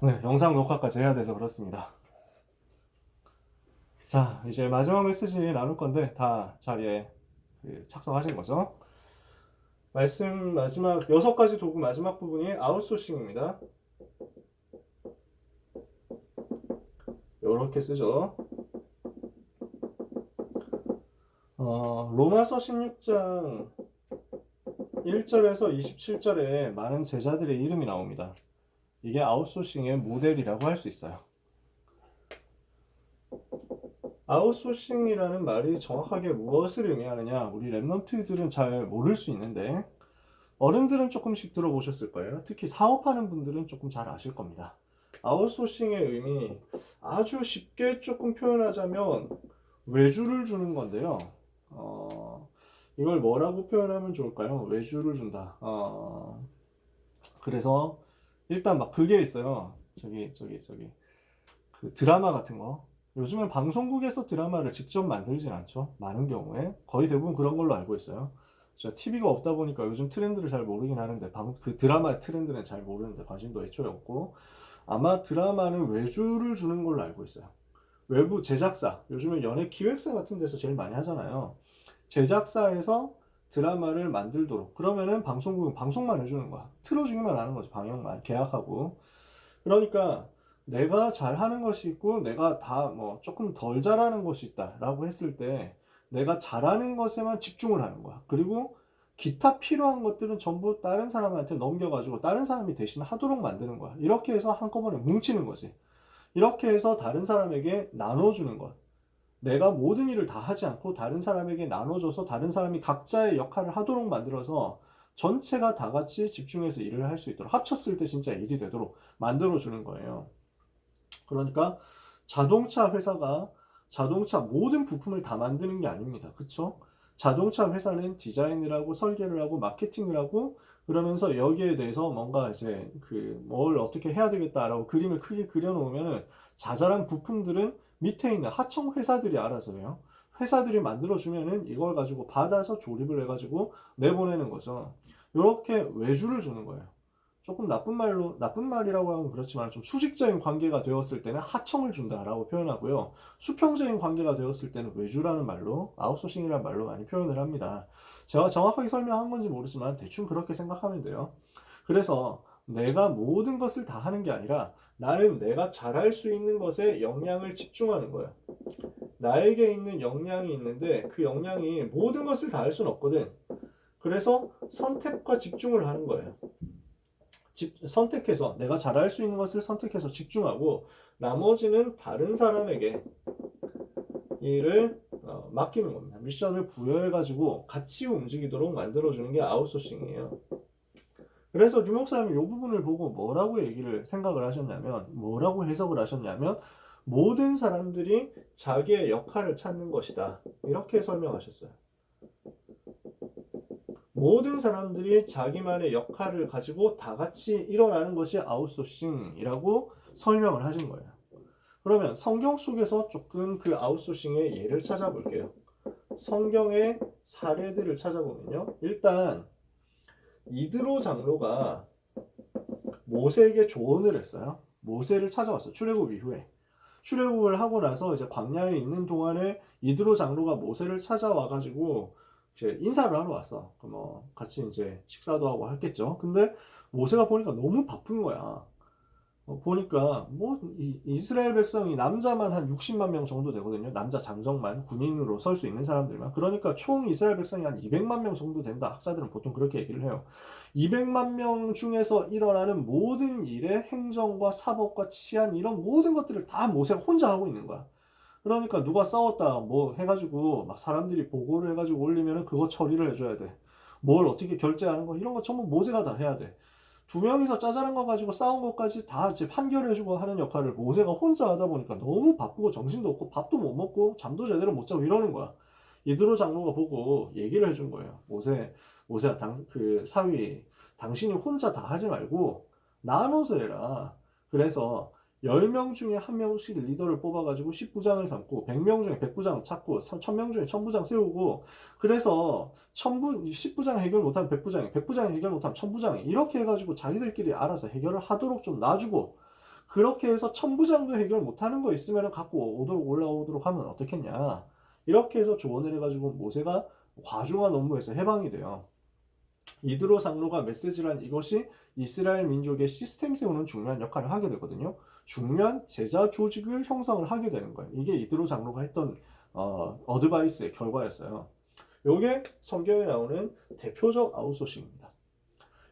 네, 영상 녹화까지 해야 돼서 그렇습니다. 자, 이제 마지막 메시지 나눌 건데 다 자리에 착석하신 거죠? 말씀 마지막 6가지 도구 마지막 부분이 아웃소싱입니다. 이렇게 쓰죠. 로마서 16장 1절에서 27절에 많은 제자들의 이름이 나옵니다. 이게 아웃소싱의 모델이라고 할 수 있어요. 아웃소싱이라는 말이 정확하게 무엇을 의미하느냐, 우리 랩런트들은 잘 모를 수 있는데 어른들은 조금씩 들어보셨을 거예요. 특히 사업하는 분들은 조금 잘 아실 겁니다. 아웃소싱의 의미, 아주 쉽게 조금 표현하자면 외주를 주는 건데요. 이걸 뭐라고 표현하면 좋을까요? 외주를 준다. 그래서 일단 막 그게 있어요. 그 드라마 같은 거. 요즘은 방송국에서 드라마를 직접 만들진 않죠. 많은 경우에 거의 대부분 그런 걸로 알고 있어요. 제가 TV가 없다 보니까 요즘 트렌드를 잘 모르긴 하는데 그 드라마 트렌드는 잘 모르는데 관심도 애초에 없고, 아마 드라마는 외주를 주는 걸로 알고 있어요. 외부 제작사, 요즘은 연예 기획사 같은 데서 제일 많이 하잖아요. 제작사에서 드라마를 만들도록, 그러면은 방송국은 방송만 해주는 거야. 틀어주기만 하는 거죠. 방영만 계약하고. 그러니까 내가 잘하는 것이 있고 내가 다 뭐 조금 덜 잘하는 것이 있다라고 했을 때 내가 잘하는 것에만 집중을 하는 거야. 그리고 기타 필요한 것들은 전부 다른 사람한테 넘겨가지고 다른 사람이 대신 하도록 만드는 거야. 이렇게 해서 한꺼번에 뭉치는 거지. 이렇게 해서 다른 사람에게 나눠주는 것. 내가 모든 일을 다 하지 않고 다른 사람에게 나눠줘서 다른 사람이 각자의 역할을 하도록 만들어서 전체가 다 같이 집중해서 일을 할 수 있도록, 합쳤을 때 진짜 일이 되도록 만들어주는 거예요. 그러니까 자동차 회사가 자동차 모든 부품을 다 만드는 게 아닙니다. 그쵸? 자동차 회사는 디자인을 하고 설계를 하고 마케팅을 하고, 그러면서 여기에 대해서 뭔가 이제 그 뭘 어떻게 해야 되겠다라고 그림을 크게 그려놓으면은 자잘한 부품들은 밑에 있는 하청 회사들이 알아서 해요. 회사들이 만들어주면은 이걸 가지고 받아서 조립을 해가지고 내보내는 거죠. 이렇게 외주를 주는 거예요. 조금 나쁜 말이라고 하면 그렇지만 좀 수직적인 관계가 되었을 때는 하청을 준다라고 표현하고요. 수평적인 관계가 되었을 때는 외주라는 말로, 아웃소싱이라는 말로 많이 표현을 합니다. 제가 정확하게 설명한 건지 모르지만 대충 그렇게 생각하면 돼요. 그래서 내가 모든 것을 다 하는 게 아니라 나는 내가 잘할 수 있는 것에 역량을 집중하는 거예요. 나에게 있는 역량이 있는데 그 역량이 모든 것을 다 할 수는 없거든. 그래서 선택과 집중을 하는 거예요. 선택해서 내가 잘할 수 있는 것을 선택해서 집중하고 나머지는 다른 사람에게 일을 맡기는 겁니다. 미션을 부여해가지고 같이 움직이도록 만들어주는 게 아웃소싱이에요. 그래서 류 목사님이 이 부분을 보고 뭐라고 생각을 하셨냐면, 뭐라고 해석을 하셨냐면, 모든 사람들이 자기의 역할을 찾는 것이다. 이렇게 설명하셨어요. 모든 사람들이 자기만의 역할을 가지고 다 같이 일어나는 것이 아웃소싱이라고 설명을 하신 거예요. 그러면 성경 속에서 조금 그 아웃소싱의 예를 찾아볼게요. 성경의 사례들을 찾아보면요. 일단 이드로 장로가 모세에게 조언을 했어요. 모세를 찾아왔어요. 출애굽 이후에. 출애굽을 하고 나서 이제 광야에 있는 동안에 이드로 장로가 모세를 찾아와가지고 이제 인사를 하러 왔어. 뭐 같이 이제 식사도 하고 했겠죠. 근데 모세가 보니까 너무 바쁜 거야. 보니까 뭐 이스라엘 백성이 남자만 한 60만 명 정도 되거든요. 남자 장정만 군인으로 설 수 있는 사람들만. 그러니까 총 이스라엘 백성이 한 200만 명 정도 된다. 학자들은 보통 그렇게 얘기를 해요. 200만 명 중에서 일어나는 모든 일의 행정과 사법과 치안, 이런 모든 것들을 다 모세가 혼자 하고 있는 거야. 그러니까 누가 싸웠다 뭐 해가지고 막 사람들이 보고를 해가지고 올리면은 그거 처리를 해줘야 돼. 뭘 어떻게 결제하는 거 이런 거 전부 모세가 다 해야 돼. 두 명이서 짜잘한 거 가지고 싸운 것까지 다 이제 판결해주고 하는 역할을 모세가 혼자 하다 보니까 너무 바쁘고 정신도 없고 밥도 못 먹고 잠도 제대로 못 자고 이러는 거야. 이드로 장로가 보고 얘기를 해준 거예요. 모세야, 그 사위, 당신이 혼자 다 하지 말고 나눠서 해라. 그래서 10명 중에 1명씩 리더를 뽑아가지고 10부장을 삼고 100명 중에 100부장 찾고 1000명 중에 1000부장 세우고, 그래서 10부장 해결 못하면 100부장이, 100부장이 해결 못하면 1000부장이, 이렇게 해가지고 자기들끼리 알아서 해결을 하도록 좀 놔주고, 그렇게 해서 천부장도 해결 못하는 거 있으면 갖고 올라오도록 하면 어떻겠냐. 이렇게 해서 조언을 해가지고 모세가 과중한 업무에서 해방이 돼요. 이드로 장로가 메시지란 이것이 이스라엘 민족의 시스템 세우는 중요한 역할을 하게 되거든요. 중요한 제자 조직을 형성을 하게 되는 거예요. 이게 이드로 장로가 했던 어드바이스의 결과였어요. 이게 성경에 나오는 대표적 아웃소싱입니다.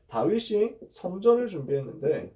다윗이 성전을 준비했는데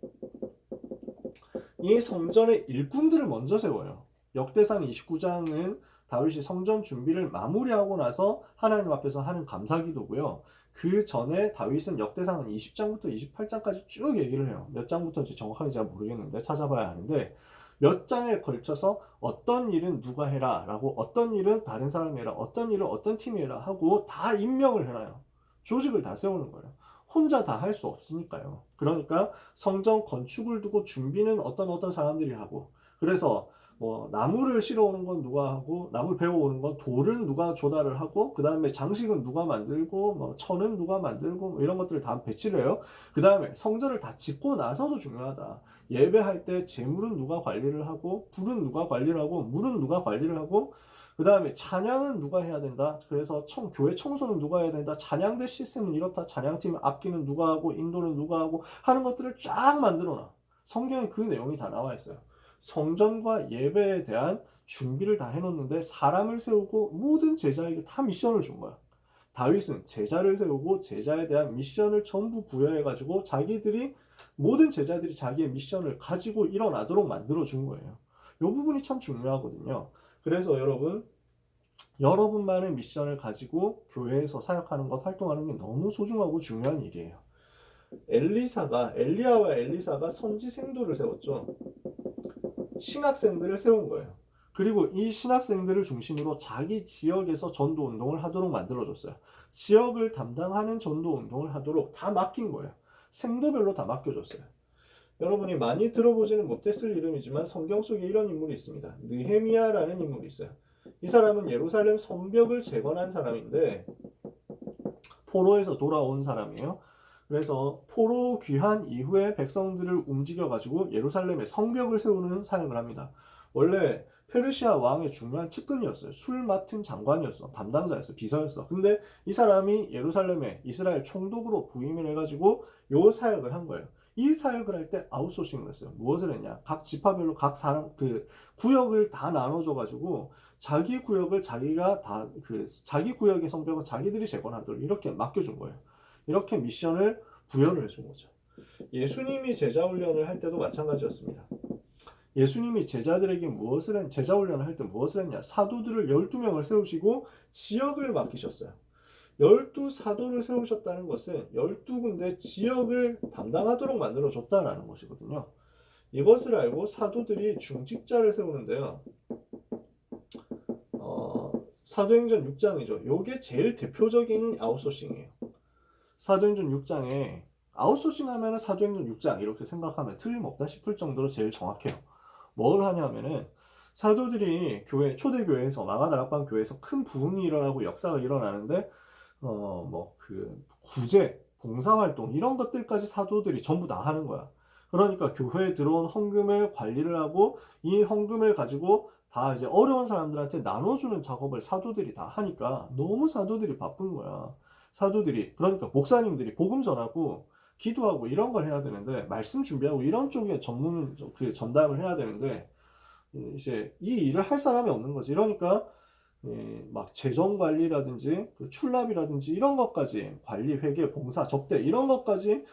이 성전의 일꾼들을 먼저 세워요. 역대상 29장은 다윗이 성전 준비를 마무리하고 나서 하나님 앞에서 하는 감사기도고요. 그 전에 다윗은 역대상은 20장부터 28장까지 쭉 얘기를 해요. 몇 장부터인지 정확하게 제가 모르겠는데 찾아봐야 하는데 몇 장에 걸쳐서 어떤 일은 누가 해라 라고, 어떤 일은 다른 사람이 해라, 어떤 일은 어떤 팀이 해라 하고 다 임명을 해놔요. 조직을 다 세우는 거예요. 혼자 다 할 수 없으니까요. 그러니까 성전 건축을 두고 준비는 어떤 사람들이 하고, 그래서 뭐 나무를 실어오는 건 누가 하고, 나무 베어오는 건 돌은 누가 조달을 하고, 그 다음에 장식은 누가 만들고, 뭐 천은 누가 만들고, 뭐 이런 것들을 다 배치를 해요. 그 다음에 성전을 다 짓고 나서도 중요하다. 예배할 때 제물은 누가 관리를 하고, 불은 누가 관리를 하고, 물은 누가 관리를 하고, 그 다음에 찬양은 누가 해야 된다. 그래서 교회 청소는 누가 해야 된다. 찬양대 시스템은 이렇다. 찬양팀 악기는 누가 하고, 인도는 누가 하고 하는 것들을 쫙 만들어놔. 성경에 그 내용이 다 나와 있어요. 성전과 예배에 대한 준비를 다 해놓는데 사람을 세우고 모든 제자에게 다 미션을 준 거야. 다윗은 제자를 세우고 제자에 대한 미션을 전부 부여해가지고 모든 제자들이 자기의 미션을 가지고 일어나도록 만들어준 거예요. 이 부분이 참 중요하거든요. 그래서 여러분만의 미션을 가지고 교회에서 사역하는 것, 활동하는 게 너무 소중하고 중요한 일이에요. 엘리야와 엘리사가 선지생도를 세웠죠. 신학생들을 세운 거예요. 그리고 이 신학생들을 중심으로 자기 지역에서 전도 운동을 하도록 만들어줬어요. 지역을 담당하는 전도 운동을 하도록 다 맡긴 거예요. 생도별로 다 맡겨줬어요. 여러분이 많이 들어보지는 못했을 이름이지만 성경 속에 이런 인물이 있습니다. 느헤미야라는 인물이 있어요. 이 사람은 예루살렘 성벽을 재건한 사람인데 포로에서 돌아온 사람이에요. 그래서 포로 귀환 이후에 백성들을 움직여가지고 예루살렘에 성벽을 세우는 사역을 합니다. 원래 페르시아 왕의 중요한 측근이었어요. 술 맡은 장관이었어. 담당자였어. 비서였어. 근데 이 사람이 예루살렘에 이스라엘 총독으로 부임을 해가지고 요 사역을 한 거예요. 이 사역을 할 때 아웃소싱을 했어요. 무엇을 했냐? 각 지파별로 각 사람 구역을 다 나눠줘가지고 자기 구역을 자기 구역의 성벽을 자기들이 재건하도록 이렇게 맡겨준 거예요. 이렇게 미션을 부여를 해준 거죠. 예수님이 제자 훈련을 할 때도 마찬가지였습니다. 예수님이 제자 훈련을 할 때 무엇을 했냐? 사도들을 12명을 세우시고 지역을 맡기셨어요. 12사도를 세우셨다는 것은 12군데 지역을 담당하도록 만들어줬다는 것이거든요. 이것을 알고 사도들이 중직자를 세우는데요. 사도행전 6장이죠. 이게 제일 대표적인 아웃소싱이에요. 사도행전 6장에 아웃소싱 하면 사도행전 6장 이렇게 생각하면 틀림없다 싶을 정도로 제일 정확해요. 뭘 하냐면은 사도들이 초대교회에서 마가다락방 교회에서 큰 부흥이 일어나고 역사가 일어나는데 구제, 봉사활동 이런 것들까지 사도들이 전부 다 하는 거야. 그러니까 교회에 들어온 헌금을 관리를 하고 이 헌금을 가지고 다 이제 어려운 사람들한테 나눠주는 작업을 사도들이 다 하니까 너무 사도들이 바쁜 거야. 그러니까 목사님들이 복음 전하고 기도하고 이런 걸 해야 되는데, 말씀 준비하고 이런 쪽에 전담을 해야 되는데, 이제 이 일을 할 사람이 없는 거지. 이러니까 막 재정 관리라든지 출납이라든지 이런 것까지 관리, 회계, 봉사, 접대 이런 것까지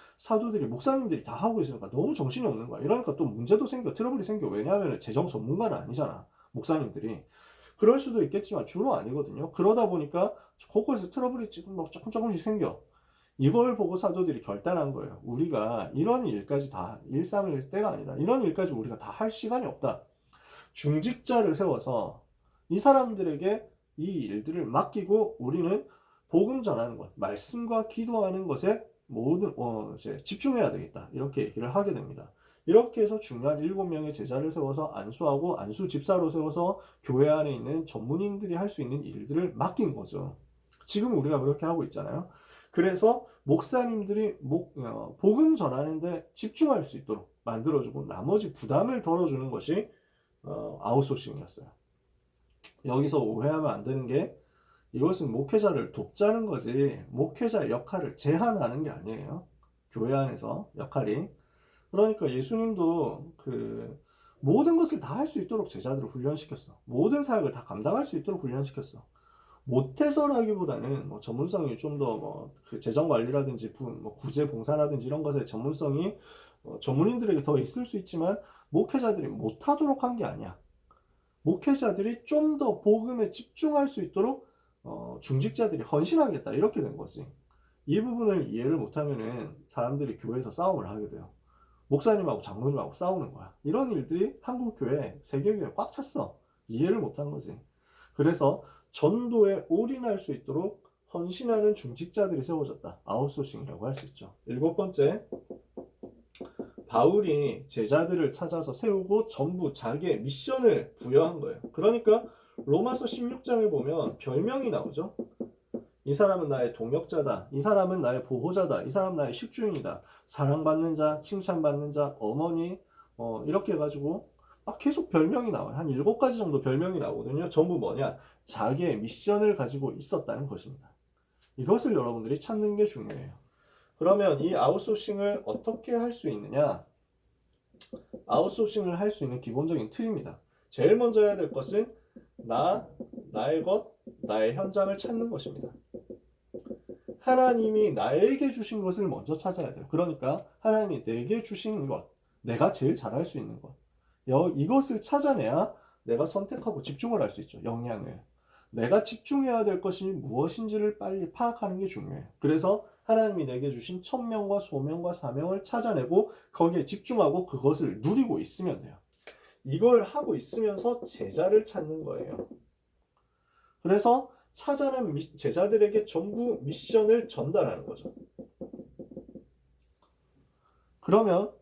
목사님들이 다 하고 있으니까 너무 정신이 없는 거야. 이러니까 또 문제도 생겨, 트러블이 생겨. 왜냐하면 재정 전문가는 아니잖아, 목사님들이. 그럴 수도 있겠지만 주로 아니거든요. 그러다 보니까 곳곳에서 트러블이 지금 조금씩 생겨. 이걸 보고 사도들이 결단한 거예요. 우리가 이런 일까지 다 일상일 때가 아니다. 이런 일까지 우리가 다 할 시간이 없다. 중직자를 세워서 이 사람들에게 이 일들을 맡기고 우리는 복음 전하는 것, 말씀과 기도하는 것에 이제 집중해야 되겠다. 이렇게 얘기를 하게 됩니다. 이렇게 해서 중요한 7명의 제자를 세워서 안수하고 안수 집사로 세워서 교회 안에 있는 전문인들이 할 수 있는 일들을 맡긴 거죠. 지금 우리가 그렇게 하고 있잖아요. 그래서 목사님들이 복음 전하는데 집중할 수 있도록 만들어주고 나머지 부담을 덜어주는 것이 아웃소싱이었어요. 여기서 오해하면 안 되는 게 이것은 목회자를 돕자는 거지 목회자의 역할을 제한하는 게 아니에요. 교회 안에서 역할이. 그러니까 예수님도 그 모든 것을 다 할 수 있도록 제자들을 훈련시켰어. 모든 사역을 다 감당할 수 있도록 훈련시켰어. 못해서라기보다는 뭐 전문성이 좀 더 뭐 그 재정 관리라든지 뭐 구제 봉사라든지 이런 것에 전문성이 전문인들에게 더 있을 수 있지만 목회자들이 못하도록 한 게 아니야. 목회자들이 좀 더 복음에 집중할 수 있도록 중직자들이 헌신하겠다 이렇게 된 거지. 이 부분을 이해를 못하면은 사람들이 교회에서 싸움을 하게 돼요. 목사님하고 장로님하고 싸우는 거야. 이런 일들이 한국 교회, 세계 교회 꽉 찼어. 이해를 못한 거지. 그래서 전도에 올인할 수 있도록 헌신하는 중직자들이 세워졌다. 아웃소싱이라고 할 수 있죠. 7번째, 바울이 제자들을 찾아서 세우고 전부 자기의 미션을 부여한 거예요. 그러니까 로마서 16장을 보면 별명이 나오죠. 이 사람은 나의 동역자다. 이 사람은 나의 보호자다. 이 사람은 나의 식주인이다. 사랑받는 자, 칭찬받는 자, 어머니 이렇게 해가지고 막 계속 별명이 나와요. 한 7가지 정도 별명이 나오거든요. 전부 뭐냐? 자기의 미션을 가지고 있었다는 것입니다. 이것을 여러분들이 찾는 게 중요해요. 그러면 이 아웃소싱을 어떻게 할 수 있느냐? 아웃소싱을 할 수 있는 기본적인 틀입니다. 제일 먼저 해야 될 것은 나의 것, 나의 현장을 찾는 것입니다. 하나님이 나에게 주신 것을 먼저 찾아야 돼요. 그러니까 하나님이 내게 주신 것, 내가 제일 잘할 수 있는 것, 이것을 찾아내야 내가 선택하고 집중을 할 수 있죠. 역량을. 내가 집중해야 될 것이 무엇인지를 빨리 파악하는 게 중요해요. 그래서 하나님이 내게 주신 천명과 소명과 사명을 찾아내고 거기에 집중하고 그것을 누리고 있으면 돼요. 이걸 하고 있으면서 제자를 찾는 거예요. 그래서 찾아낸 제자들에게 전부 미션을 전달하는 거죠. 그러면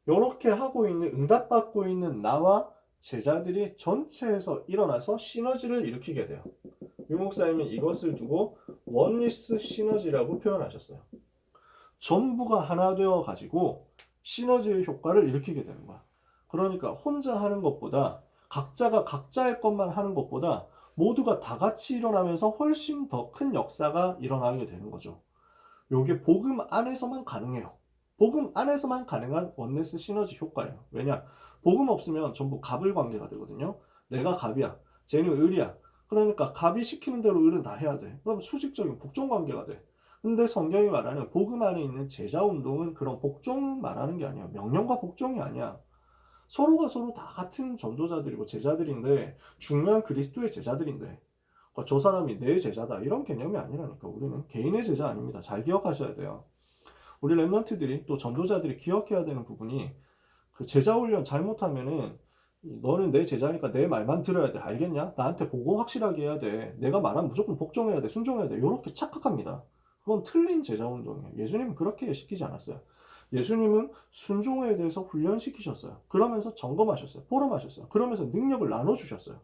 이렇게 하고 있는, 응답받고 있는 나와 제자들이 전체에서 일어나서 시너지를 일으키게 돼요. 유 목사님은 이것을 두고 원리스 시너지라고 표현하셨어요. 전부가 하나 되어 가지고 시너지의 효과를 일으키게 되는 거야. 그러니까 혼자 하는 것보다 각자가 각자의 것만 하는 것보다 모두가 다 같이 일어나면서 훨씬 더 큰 역사가 일어나게 되는 거죠. 이게 복음 안에서만 가능해요. 복음 안에서만 가능한 원네스 시너지 효과예요. 왜냐? 복음 없으면 전부 갑을 관계가 되거든요. 내가 갑이야. 쟤는 을이야. 그러니까 갑이 시키는 대로 을은 다 해야 돼. 그럼 수직적인 복종 관계가 돼. 근데 성경이 말하는 복음 안에 있는 제자 운동은 그런 복종 말하는 게 아니야. 명령과 복종이 아니야. 서로가 서로 다 같은 전도자들이고 제자들인데 중요한 그리스도의 제자들인데 저 사람이 내 제자다 이런 개념이 아니라니까. 우리는 개인의 제자 아닙니다. 잘 기억하셔야 돼요. 우리 랩런트들이 또 전도자들이 기억해야 되는 부분이 그 제자 훈련 잘못하면은 너는 내 제자니까 내 말만 들어야 돼. 알겠냐? 나한테 보고 확실하게 해야 돼. 내가 말하면 무조건 복종해야 돼. 순종해야 돼. 이렇게 착각합니다. 그건 틀린 제자 운동이에요. 예수님은 그렇게 시키지 않았어요. 예수님은 순종에 대해서 훈련시키셨어요. 그러면서 점검하셨어요. 포럼하셨어요. 그러면서 능력을 나눠주셨어요.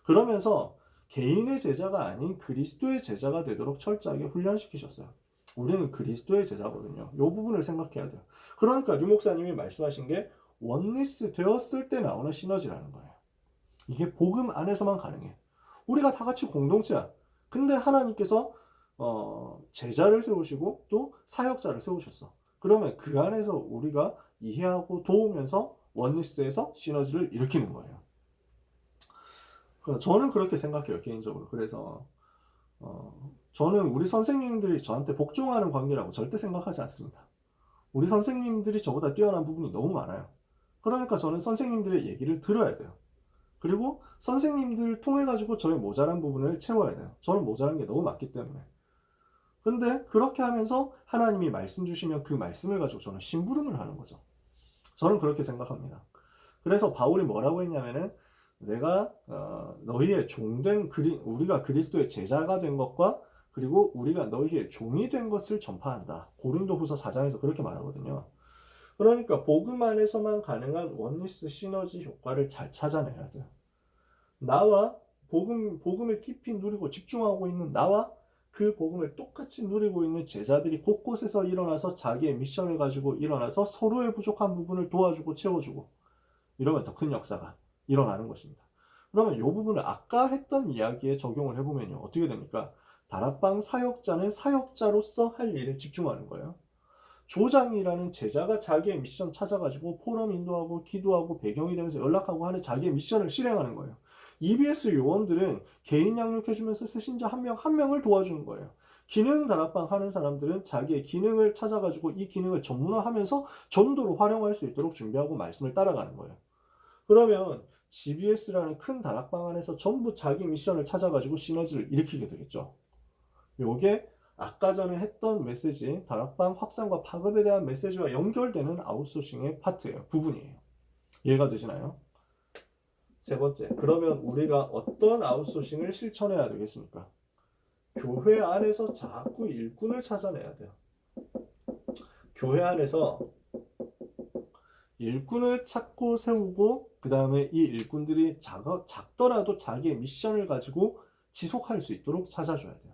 그러면서 개인의 제자가 아닌 그리스도의 제자가 되도록 철저하게 훈련시키셨어요. 우리는 그리스도의 제자거든요. 이 부분을 생각해야 돼요. 그러니까 유 목사님이 말씀하신 게 원리스 되었을 때 나오는 시너지라는 거예요. 이게 복음 안에서만 가능해. 우리가 다 같이 공동체야. 근데 하나님께서 제자를 세우시고 또 사역자를 세우셨어. 그러면 그 안에서 우리가 이해하고 도우면서 원리스에서 시너지를 일으키는 거예요. 저는 그렇게 생각해요, 개인적으로. 그래서 저는 우리 선생님들이 저한테 복종하는 관계라고 절대 생각하지 않습니다. 우리 선생님들이 저보다 뛰어난 부분이 너무 많아요. 그러니까 저는 선생님들의 얘기를 들어야 돼요. 그리고 선생님들 통해 가지고 저의 모자란 부분을 채워야 돼요. 저는 모자란 게 너무 많기 때문에. 근데 그렇게 하면서 하나님이 말씀 주시면 그 말씀을 가지고 저는 심부름을 하는 거죠. 저는 그렇게 생각합니다. 그래서 바울이 뭐라고 했냐면은 내가 너희의 종된 우리가 그리스도의 제자가 된 것과 그리고 우리가 너희의 종이 된 것을 전파한다. 고린도후서 4장에서 그렇게 말하거든요. 그러니까 복음 안에서만 가능한 원리스 시너지 효과를 잘 찾아내야 돼요. 나와 복음을 깊이 누리고 집중하고 있는 나와 그 복음을 똑같이 누리고 있는 제자들이 곳곳에서 일어나서 자기의 미션을 가지고 일어나서 서로의 부족한 부분을 도와주고 채워주고 이러면 더 큰 역사가 일어나는 것입니다. 그러면 이 부분을 아까 했던 이야기에 적용을 해보면요. 어떻게 됩니까? 다락방 사역자는 사역자로서 할 일에 집중하는 거예요. 조장이라는 제자가 자기의 미션 찾아가지고 포럼 인도하고 기도하고 배경이 되면서 연락하고 하는 자기의 미션을 실행하는 거예요. EBS 요원들은 개인 양육해주면서 세신자 한 명 한 명을 도와주는 거예요. 기능 다락방 하는 사람들은 자기의 기능을 찾아가지고 이 기능을 전문화하면서 전도로 활용할 수 있도록 준비하고 말씀을 따라가는 거예요. 그러면 GBS라는 큰 다락방 안에서 전부 자기 미션을 찾아가지고 시너지를 일으키게 되겠죠. 요게 아까 전에 했던 메시지, 다락방 확산과 파급에 대한 메시지와 연결되는 아웃소싱의 파트예요. 부분이에요. 이해가 되시나요? 세 번째, 그러면 우리가 어떤 아웃소싱을 실천해야 되겠습니까? 교회 안에서 자꾸 일꾼을 찾아내야 돼요. 교회 안에서 일꾼을 찾고 세우고 그 다음에 이 일꾼들이 작더라도 자기의 미션을 가지고 지속할 수 있도록 찾아줘야 돼요.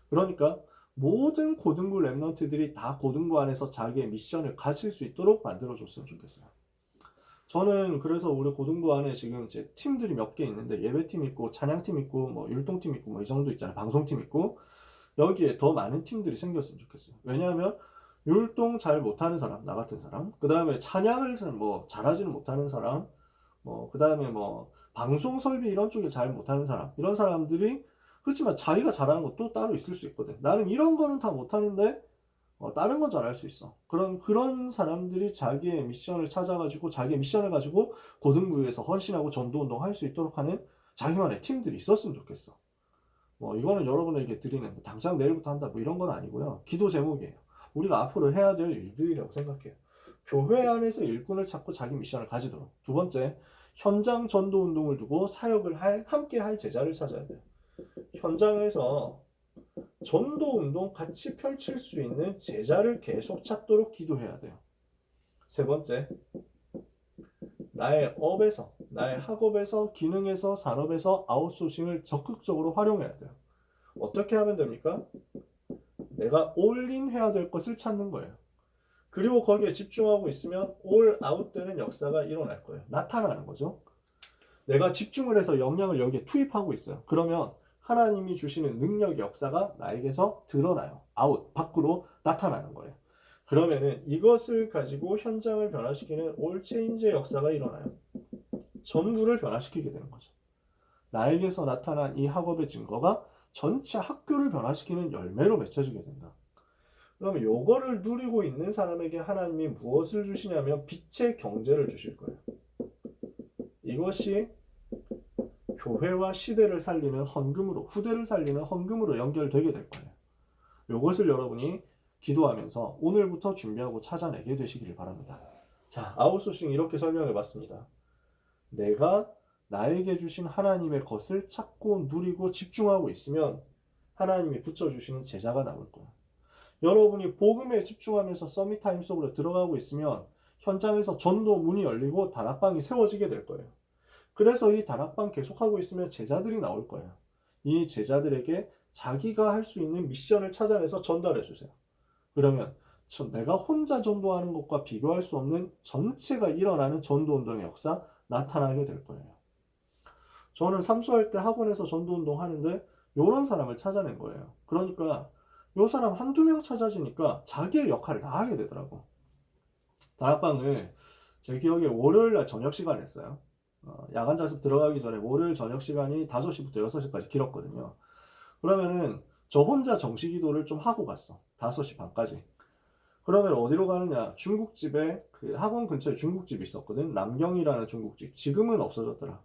그러니까 모든 고등부 랩런트들이 다 고등부 안에서 자기의 미션을 가질 수 있도록 만들어줬으면 좋겠어요. 저는 그래서 우리 고등부 안에 지금 이제 팀들이 몇 개 있는데 예배팀 있고 찬양팀 있고 뭐 율동팀 있고 뭐 이 정도 있잖아요. 방송팀 있고 여기에 더 많은 팀들이 생겼으면 좋겠어요. 왜냐하면 율동 잘 못하는 사람, 나 같은 사람, 그 다음에 찬양을 뭐 잘하지는 못하는 사람, 뭐 그 다음에 뭐 방송 설비 이런 쪽에 잘 못하는 사람, 이런 사람들이 그렇지만 자기가 잘하는 것도 따로 있을 수 있거든. 나는 이런 거는 다 못하는데 다른 건 잘할 수 있어. 그런 사람들이 자기의 미션을 찾아가지고 자기의 미션을 가지고 고등부에서 헌신하고 전도운동 할 수 있도록 하는 자기만의 팀들이 있었으면 좋겠어. 뭐 이거는 여러분에게 드리는 당장 내일부터 한다 뭐 이런 건 아니고요. 기도 제목이에요. 우리가 앞으로 해야 될 일들이라고 생각해요. 교회 안에서 일꾼을 찾고 자기 미션을 가지도록. 두 번째, 현장 전도 운동을 두고 사역을 함께 할 제자를 찾아야 돼요. 현장에서 전도 운동 같이 펼칠 수 있는 제자를 계속 찾도록 기도해야 돼요. 세 번째, 나의 업에서, 나의 학업에서, 기능에서, 산업에서 아웃소싱을 적극적으로 활용해야 돼요. 어떻게 하면 됩니까? 내가 올인 해야 될 것을 찾는 거예요. 그리고 거기에 집중하고 있으면 올 아웃되는 역사가 일어날 거예요. 나타나는 거죠. 내가 집중을 해서 역량을 여기에 투입하고 있어요. 그러면 하나님이 주시는 능력 역사가 나에게서 드러나요. 아웃, 밖으로 나타나는 거예요. 그러면은 이것을 가지고 현장을 변화시키는 올 체인지의 역사가 일어나요. 전부를 변화시키게 되는 거죠. 나에게서 나타난 이 학업의 증거가 전체 학교를 변화시키는 열매로 맺혀지게 된다. 그러면 요거를 누리고 있는 사람에게 하나님이 무엇을 주시냐면 빛의 경제를 주실 거예요. 이것이 교회와 시대를 살리는 헌금으로, 후대를 살리는 헌금으로 연결되게 될 거예요. 이것을 여러분이 기도하면서 오늘부터 준비하고 찾아내게 되시기를 바랍니다. 자, 아웃소싱 이렇게 설명해 봤습니다. 내가 나에게 주신 하나님의 것을 찾고 누리고 집중하고 있으면 하나님이 붙여주시는 제자가 나올 거예요. 여러분이 복음에 집중하면서 서밋타임 속으로 들어가고 있으면 현장에서 전도 문이 열리고 다락방이 세워지게 될 거예요. 그래서 이 다락방 계속하고 있으면 제자들이 나올 거예요. 이 제자들에게 자기가 할 수 있는 미션을 찾아내서 전달해 주세요. 그러면 내가 혼자 전도하는 것과 비교할 수 없는 전체가 일어나는 전도운동의 역사 나타나게 될 거예요. 저는 삼수할 때 학원에서 전도운동 하는데 이런 사람을 찾아낸 거예요. 그러니까 이 사람 한두 명 찾아지니까 자기의 역할을 다 하게 되더라고. 다락방을 제 기억에 월요일날 저녁 시간에 했어요. 야간 자습 들어가기 전에 월요일 저녁 시간이 5시부터 6시까지 길었거든요. 그러면은 저 혼자 정시기도를 좀 하고 갔어. 5시 반까지. 그러면 어디로 가느냐? 중국집에 그 학원 근처에 중국집이 있었거든. 남경이라는 중국집. 지금은 없어졌더라.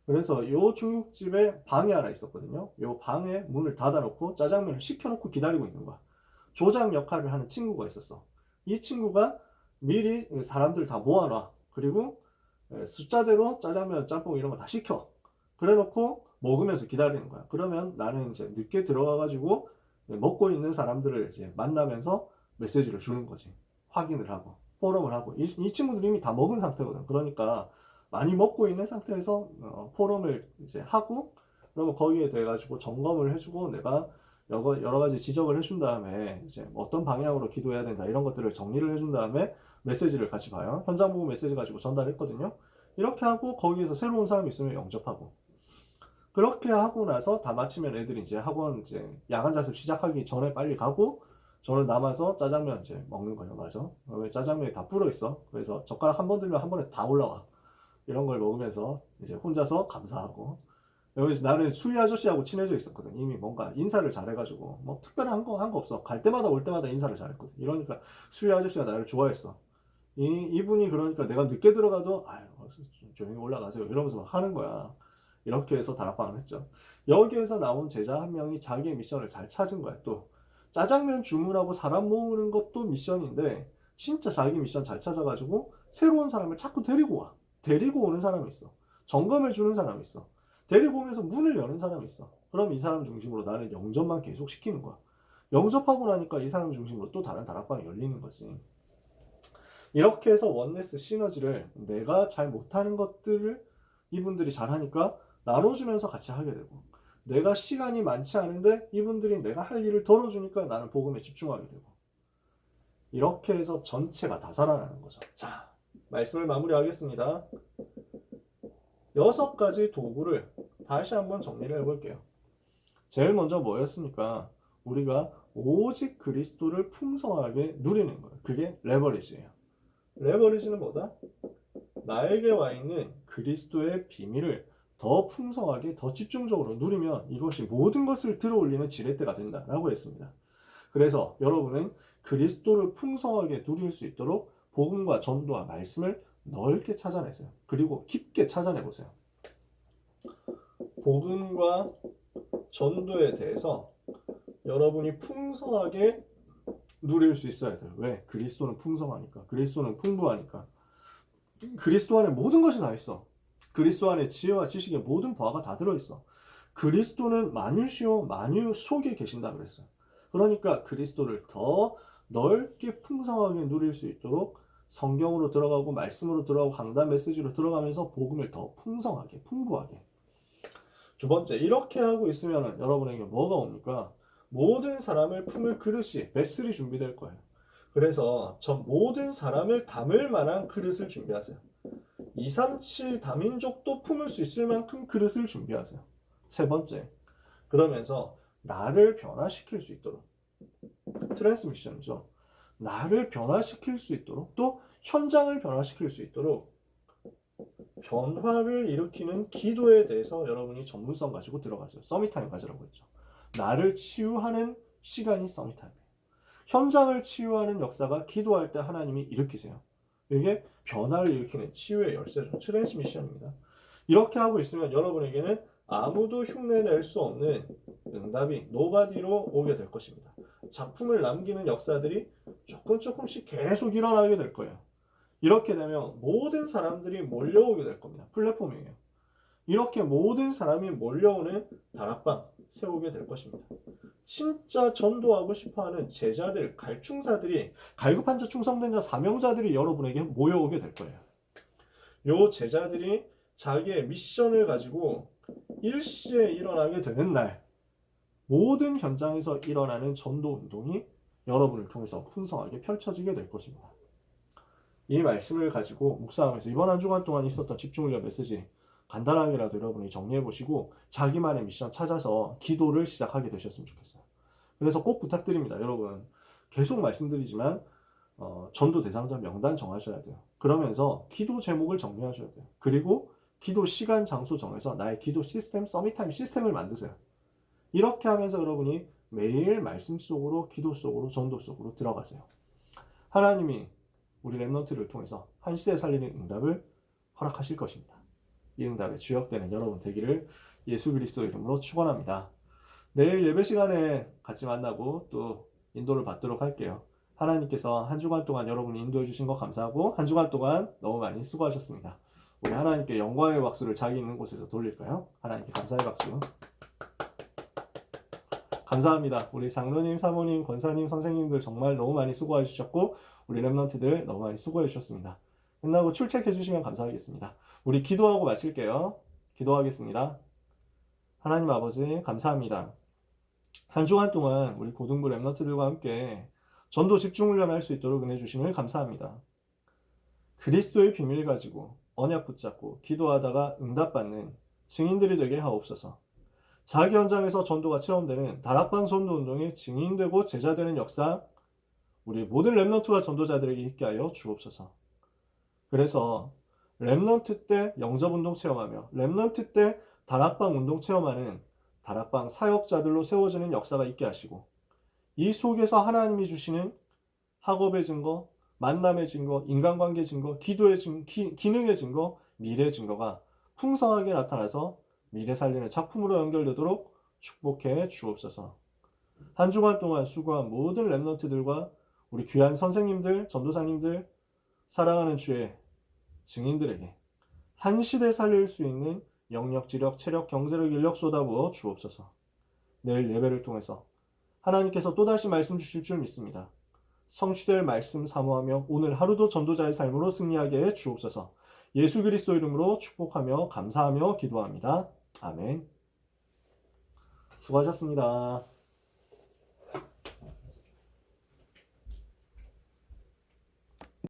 그래서 요 중국집에 방이 하나 있었거든요. 요 방에 문을 닫아놓고 짜장면을 시켜놓고 기다리고 있는 거야. 조장 역할을 하는 친구가 있었어. 이 친구가 미리 사람들 다 모아놔. 그리고 숫자대로 짜장면, 짬뽕 이런 거 다 시켜. 그래 놓고 먹으면서 기다리는 거야. 그러면 나는 이제 늦게 들어가가지고 먹고 있는 사람들을 이제 만나면서 메시지를 주는 거지. 확인을 하고, 포럼을 하고. 이 친구들이 이미 다 먹은 상태거든. 그러니까 많이 먹고 있는 상태에서 포럼을 이제 하고, 그러면 거기에 대해가지고 점검을 해주고 내가 여러 가지 지적을 해준 다음에 이제 어떤 방향으로 기도해야 된다 이런 것들을 정리를 해준 다음에 메시지를 같이 봐요. 현장 보고 메시지 가지고 전달했거든요. 이렇게 하고 거기에서 새로운 사람이 있으면 영접하고 그렇게 하고 나서 다 마치면 애들이 이제 학원 이제 야간 자습 시작하기 전에 빨리 가고 저는 남아서 짜장면 이제 먹는 거예요. 맞아. 왜 짜장면이 다 불어 있어. 그래서 젓가락 한 번 들면 한 번에 다 올라와. 이런 걸 먹으면서 이제 혼자서 감사하고 여기서 나는 수희 아저씨하고 친해져 있었거든. 이미 뭔가 인사를 잘해가지고 뭐 특별한 거 한 거 없어. 갈 때마다 올 때마다 인사를 잘했거든. 이러니까 수희 아저씨가 나를 좋아했어. 이분이 그러니까 내가 늦게 들어가도 아유 조용히 올라가세요 이러면서 막 하는 거야. 이렇게 해서 다락방을 했죠. 여기에서 나온 제자 한 명이 자기의 미션을 잘 찾은 거야. 또 짜장면 주문하고 사람 모으는 것도 미션인데 진짜 자기 미션 잘 찾아가지고 새로운 사람을 자꾸 데리고 와. 데리고 오는 사람이 있어. 점검해 주는 사람이 있어. 데리고 오면서 문을 여는 사람이 있어. 그럼 이 사람 중심으로 나는 영접만 계속 시키는 거야. 영접하고 나니까 이 사람 중심으로 또 다른 다락방이 열리는 거지. 이렇게 해서 원네스 시너지를 내가 잘 못하는 것들을 이분들이 잘하니까 나눠주면서 같이 하게 되고 내가 시간이 많지 않은데 이분들이 내가 할 일을 덜어주니까 나는 복음에 집중하게 되고 이렇게 해서 전체가 다 살아나는 거죠. 자, 말씀을 마무리하겠습니다. 6가지 도구를 다시 한번 정리를 해볼게요. 제일 먼저 뭐였습니까? 우리가 오직 그리스도를 풍성하게 누리는 거예요. 그게 레버리지예요. 레버리지는 뭐다? 나에게 와 있는 그리스도의 비밀을 더 풍성하게 더 집중적으로 누리면 이것이 모든 것을 들어올리는 지렛대가 된다라고 했습니다. 그래서 여러분은 그리스도를 풍성하게 누릴 수 있도록 복음과 전도와 말씀을 넓게 찾아내세요. 그리고 깊게 찾아내보세요. 복음과 전도에 대해서 여러분이 풍성하게 누릴 수 있어야 돼요. 왜? 그리스도는 풍성하니까. 그리스도는 풍부하니까. 그리스도 안에 모든 것이 다 있어. 그리스도 안에 지혜와 지식의 모든 보화가 다 들어있어. 그리스도는 만유시오 만유 속에 계신다 그랬어요. 그러니까 그리스도를 더 넓게 풍성하게 누릴 수 있도록 성경으로 들어가고 말씀으로 들어가고 강단 메시지로 들어가면서 복음을 더 풍성하게 풍부하게. 두 번째, 이렇게 하고 있으면 여러분에게 뭐가 옵니까? 모든 사람을 품을 그릇이 베슬이 준비될 거예요. 그래서 저 모든 사람을 담을 만한 그릇을 준비하세요. 237 다민족도 품을 수 있을 만큼 그릇을 준비하세요. 세 번째, 그러면서 나를 변화시킬 수 있도록 트랜스미션이죠. 나를 변화시킬 수 있도록 또 현장을 변화시킬 수 있도록 변화를 일으키는 기도에 대해서 여러분이 전문성 가지고 들어가세요. 서밋타임 가지라고 했죠. 나를 치유하는 시간이 서밋타임이에요. 현장을 치유하는 역사가 기도할 때 하나님이 일으키세요. 이게 변화를 일으키는 치유의 열쇠죠. 트랜스미션입니다. 이렇게 하고 있으면 여러분에게는 아무도 흉내낼 수 없는 응답이 노바디로 오게 될 것입니다. 작품을 남기는 역사들이 조금씩 계속 일어나게 될 거예요. 이렇게 되면 모든 사람들이 몰려오게 될 겁니다. 플랫폼이에요. 이렇게 모든 사람이 몰려오는 다락방 세우게 될 것입니다. 진짜 전도하고 싶어하는 제자들, 갈충사들이 갈급한 자, 충성된 자, 사명자들이 여러분에게 모여오게 될 거예요. 요 제자들이 자기의 미션을 가지고 일시에 일어나게 되는 날 모든 현장에서 일어나는 전도 운동이 여러분을 통해서 풍성하게 펼쳐지게 될 것입니다. 이 말씀을 가지고 묵상하면서 이번 한 주간 동안 있었던 집중훈련 메시지 간단하게라도 여러분이 정리해 보시고 자기만의 미션 찾아서 기도를 시작하게 되셨으면 좋겠어요. 그래서 꼭 부탁드립니다. 여러분 계속 말씀드리지만 전도 대상자 명단 정하셔야 돼요. 그러면서 기도 제목을 정리하셔야 돼요. 그리고 기도 시간 장소 정해서 나의 기도 시스템, 서밋타임 시스템을 만드세요. 이렇게 하면서 여러분이 매일 말씀 속으로 기도 속으로 전도 속으로 들어가세요. 하나님이 우리 랩넌트를 통해서 한 시대 살리는 응답을 허락하실 것입니다. 이 응답에 주역되는 여러분 되기를 예수 그리스도 이름으로 축원합니다. 내일 예배 시간에 같이 만나고 또 인도를 받도록 할게요. 하나님께서 한 주간 동안 여러분이 인도해 주신 거 감사하고 한 주간 동안 너무 많이 수고하셨습니다. 우리 하나님께 영광의 박수를 자기 있는 곳에서 돌릴까요? 하나님께 감사의 박수. 감사합니다. 우리 장로님, 사모님, 권사님, 선생님들 정말 너무 많이 수고해 주셨고 우리 랩넌트들 너무 많이 수고해 주셨습니다. 끝나고 출첵해 주시면 감사하겠습니다. 우리 기도하고 마칠게요. 기도하겠습니다. 하나님 아버지 감사합니다. 한 주간 동안 우리 고등부 랩런트들과 함께 전도 집중훈련할 수 있도록 은혜 주심을 감사합니다. 그리스도의 비밀 가지고 언약 붙잡고 기도하다가 응답받는 증인들이 되게 하옵소서. 자기 현장에서 전도가 체험되는 다락방 전도 운동의 증인되고 제자되는 역사 우리 모든 랩런트와 전도자들에게 있게 하여 주옵소서. 그래서 랩런트 때 영접 운동 체험하며 랩런트 때 다락방 운동 체험하는 다락방 사역자들로 세워지는 역사가 있게 하시고 이 속에서 하나님이 주시는 학업의 증거, 만남의 증거, 인간관계 증거, 기도의 증거, 기능의 증거, 미래의 증거가 풍성하게 나타나서 미래 살리는 작품으로 연결되도록 축복해 주옵소서. 한 주간 동안 수고한 모든 랩런트들과 우리 귀한 선생님들, 전도사님들, 사랑하는 주의 증인들에게 한 시대 살릴 수 있는 영역, 지력, 체력, 경제력, 인력 쏟아부어 주옵소서. 내일 예배를 통해서 하나님께서 또다시 말씀 주실 줄 믿습니다. 성취될 말씀 사모하며 오늘 하루도 전도자의 삶으로 승리하게 해 주옵소서. 예수 그리스도 이름으로 축복하며 감사하며 기도합니다. 아멘. 수고하셨습니다.